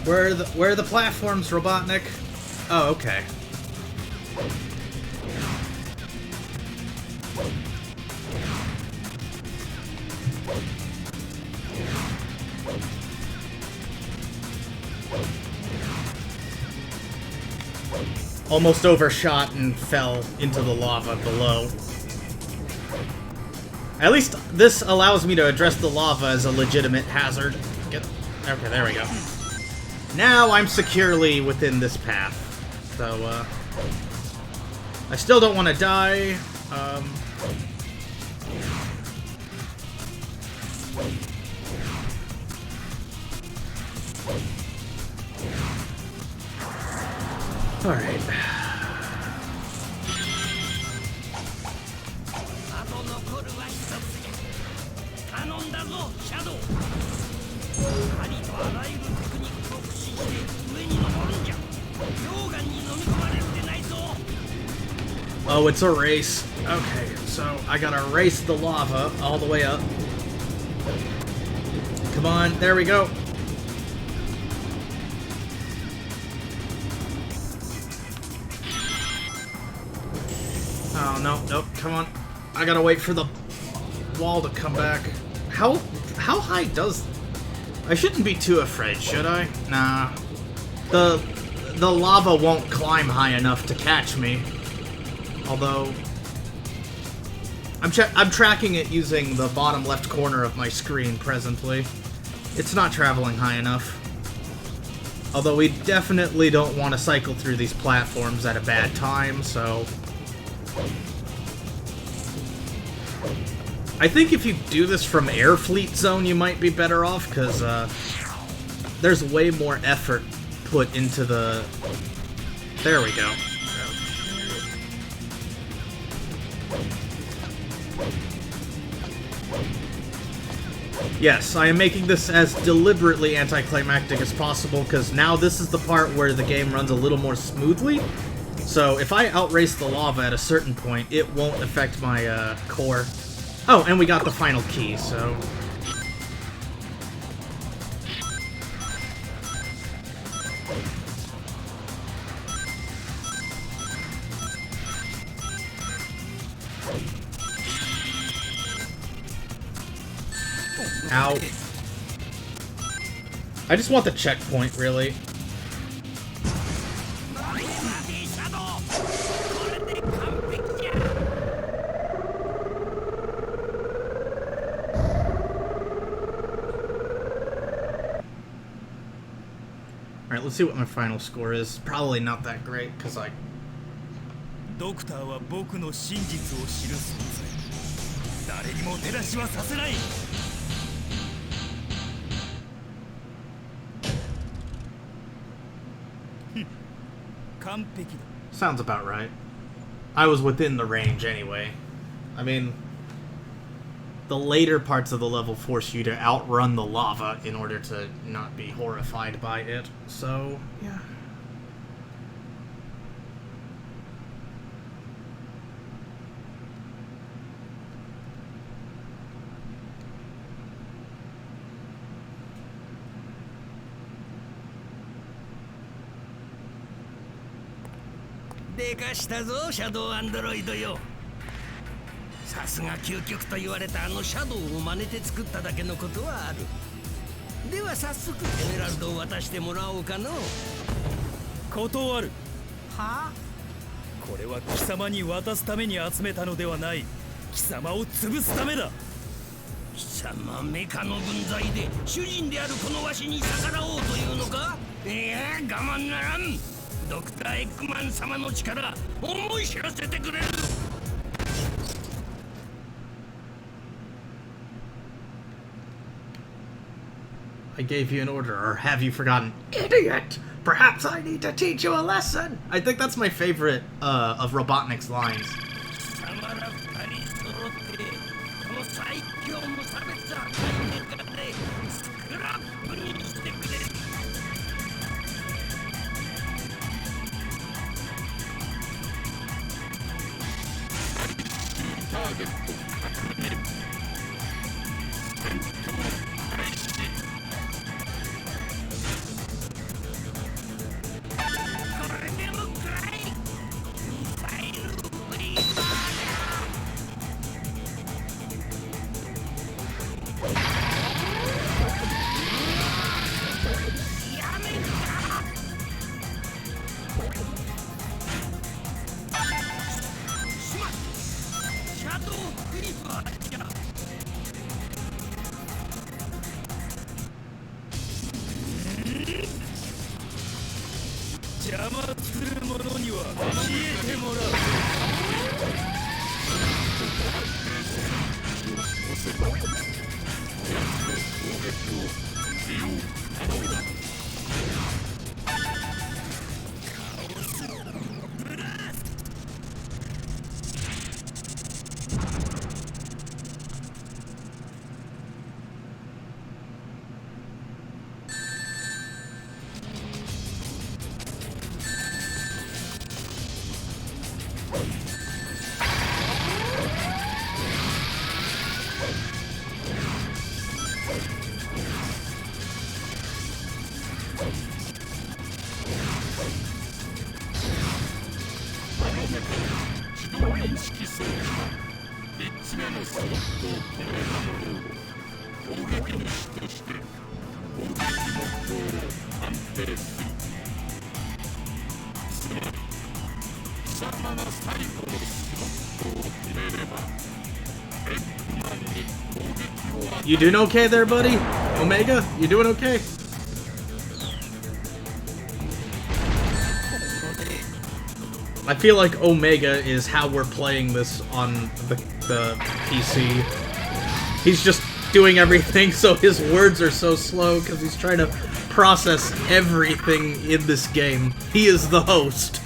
Where are the platforms, Robotnik? Oh, okay. Almost overshot and fell into the lava below. At least this allows me to address the lava as a legitimate hazard. Okay, there we go. Now I'm securely within this path. So, I still don't want to die. Alright. Oh, it's a race. Okay, so I gotta race the lava all the way up. Come on, there we go. Oh, no, nope, come on. I gotta wait for the wall to come back. How high does... I shouldn't be too afraid, should I? Nah. The lava won't climb high enough to catch me. Although... I'm tracking it using the bottom left corner of my screen presently. It's not traveling high enough. Although we definitely don't want to cycle through these platforms at a bad time, so... I think if you do this from Air Fleet Zone, you might be better off, because there's way more effort put into the... There we go. Yes, I am making this as deliberately anticlimactic as possible, because now this is the part where the game runs a little more smoothly. So if I outrace the lava at a certain point, it won't affect my core. Oh, and we got the final key, so... Ow. I just want the checkpoint, really. Alright, let's see what my final score is. Probably not that great, because I... ドクターは僕の真実を知る存在。誰にも手出しはさせない。完璧だ。 Sounds about right. I was within the range anyway. I mean, the later parts of the level force you to outrun the lava in order to not be horrified by it. So, yeah.でかしたぞシャドウアンドロイドよ。さすが究極と言われたあのシャドウを真似て作っただけのことはある。では早速エメラルドを渡してもらおうかの。断る。はあ、これは貴様に渡すために集めたのではない。貴様を潰すためだ。貴様メカの分際で主人であるこのわしに逆らおうというのか。いや我慢ならん。ドクター・エッグマン様の力思い知らせてくれる。I gave you an order, or have you forgotten? Idiot! Perhaps I need to teach you a lesson! I think that's my favorite of Robotnik's lines. 貴様ら二人揃ってこの最強無差別破壊メカでスクラップにしてくれる。ターゲット確認。戦闘開始。これでもくらいミサイルフリーバーだ。やめんか。しまった。シャドウフリーバーじゃ。邪魔する者には消えてもらう。自動認識装置は3つ目のスロットを止めたので攻撃主として攻撃目標を安定する。つまり貴様が最後のスロットを決めればエッグマンに攻撃を与える。 You doing okay there, buddy? Omega? You doing okay? I feel like Omega is how we're playing this on the PC. He's just doing everything, so his words are so slow because he's trying to process everything in this game. He is the host.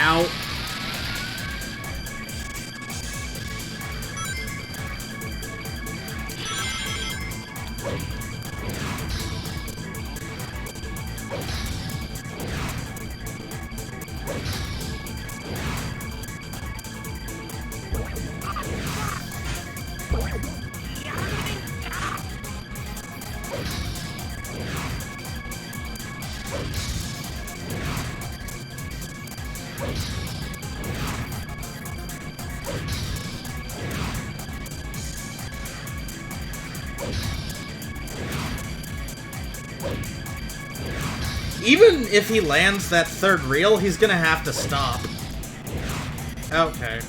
Ow. Even if he lands that third reel, he's gonna have to stop. Okay.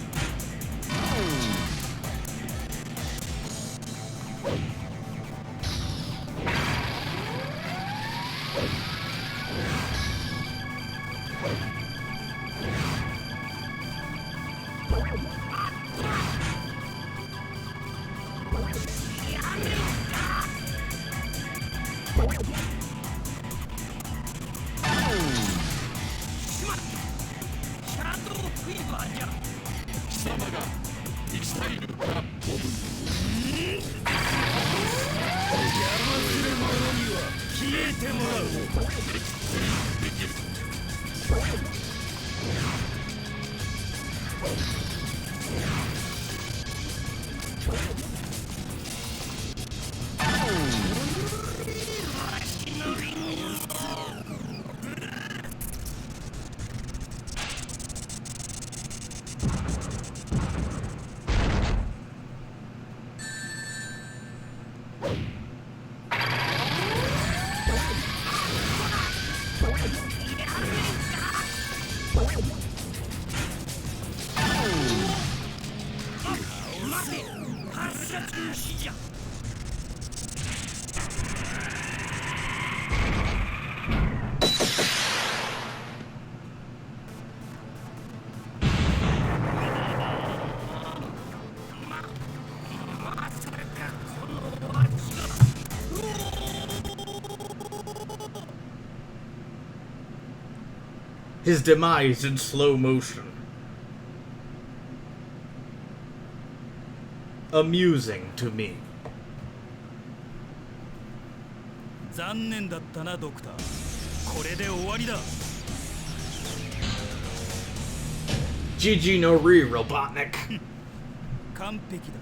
His demise in slow motion. Amusing to me. 残念だったなドクター。これで終わりだ。 GG no re, Robotnik. 完璧だ。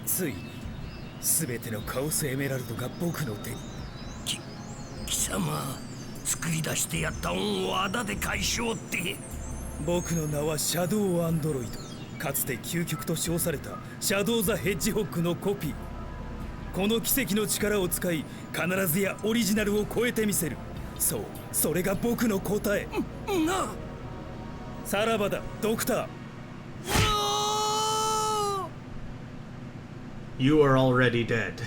ついに全てのカオスエメラルドが僕の手に。貴様、作り出してやった恩をあだで解消って。僕の名はシャドウアンドロイド。かつて究極と称されたシャドウ・ザ・ヘッジホッグのコピー。この奇跡の力を使い必ずやオリジナルを超えてみせる。そう、それが僕の答え。なさらばだドクター。You are already dead.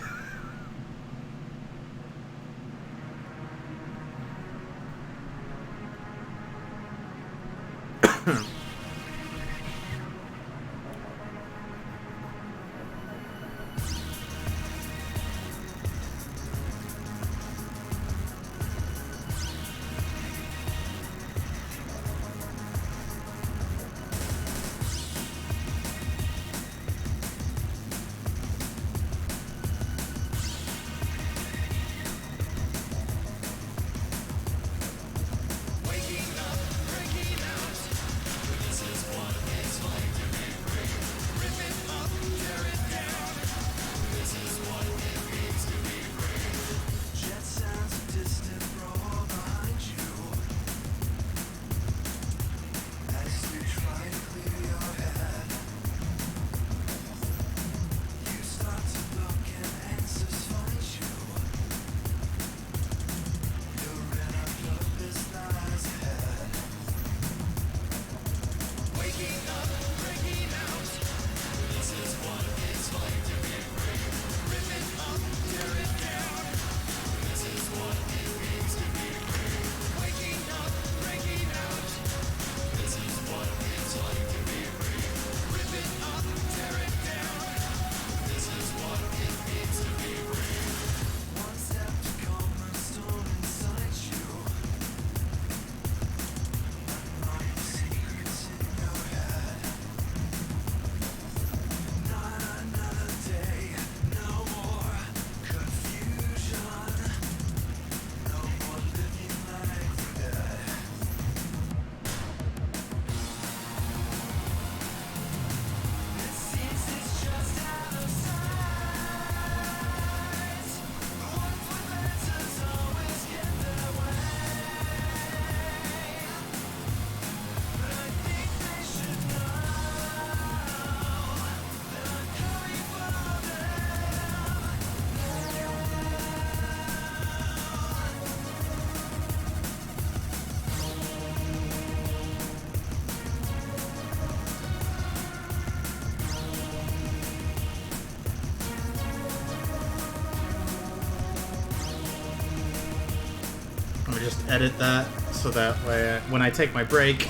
just edit that so that way when I take my break...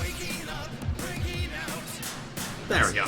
There we go.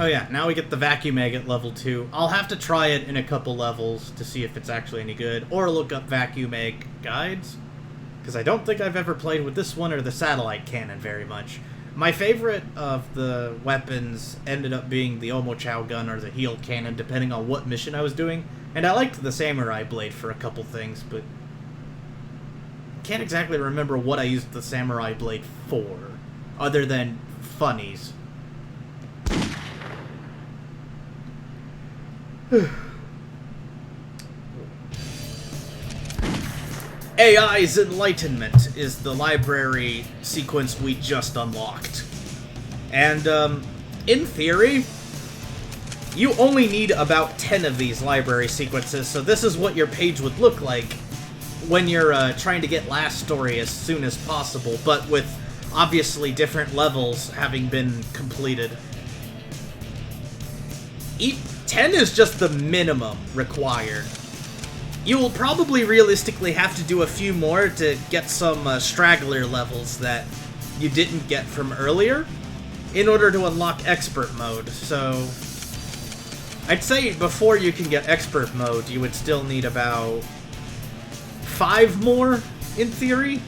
Oh yeah, now we get the Vacuum Egg at level 2. I'll have to try it in a couple levels to see if it's actually any good, or look up Vacuum Egg guides, because I don't think I've ever played with this one or the Satellite Cannon very much. My favorite of the weapons ended up being the Omochao gun or the Heel Cannon, depending on what mission I was doing, and I liked the Samurai Blade for a couple things, but can't exactly remember what I used the Samurai Blade for, other than funnies. AI's Enlightenment is the library sequence we just unlocked. And, in theory, you only need about 10 of these library sequences, so this is what your page would look like when you're, trying to get last story as soon as possible, but with, obviously, different levels having been completed. 10 is just the minimum required. You will probably realistically have to do a few more to get some straggler levels that you didn't get from earlier in order to unlock expert mode. So I'd say before you can get expert mode, you would still need about 5 more in theory.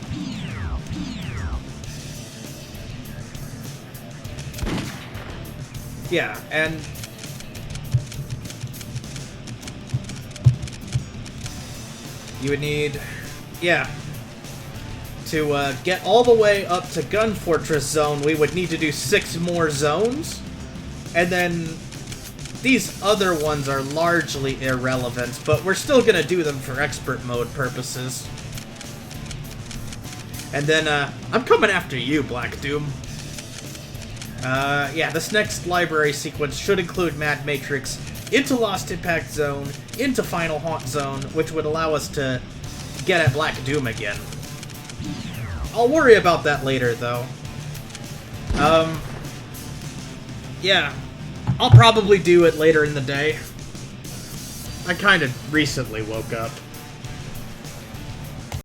Yeah, and you would need, to get all the way up to Gun Fortress Zone, we would need to do 6 more zones, and then these other ones are largely irrelevant, but we're still gonna do them for expert mode purposes. And then, I'm coming after you, Black Doom. Yeah, this next library sequence should include Mad Matrix into Lost Impact Zone, into Final Haunt Zone, which would allow us to get at Black Doom again. I'll worry about that later, though. Yeah, I'll probably do it later in the day. I kind of recently woke up.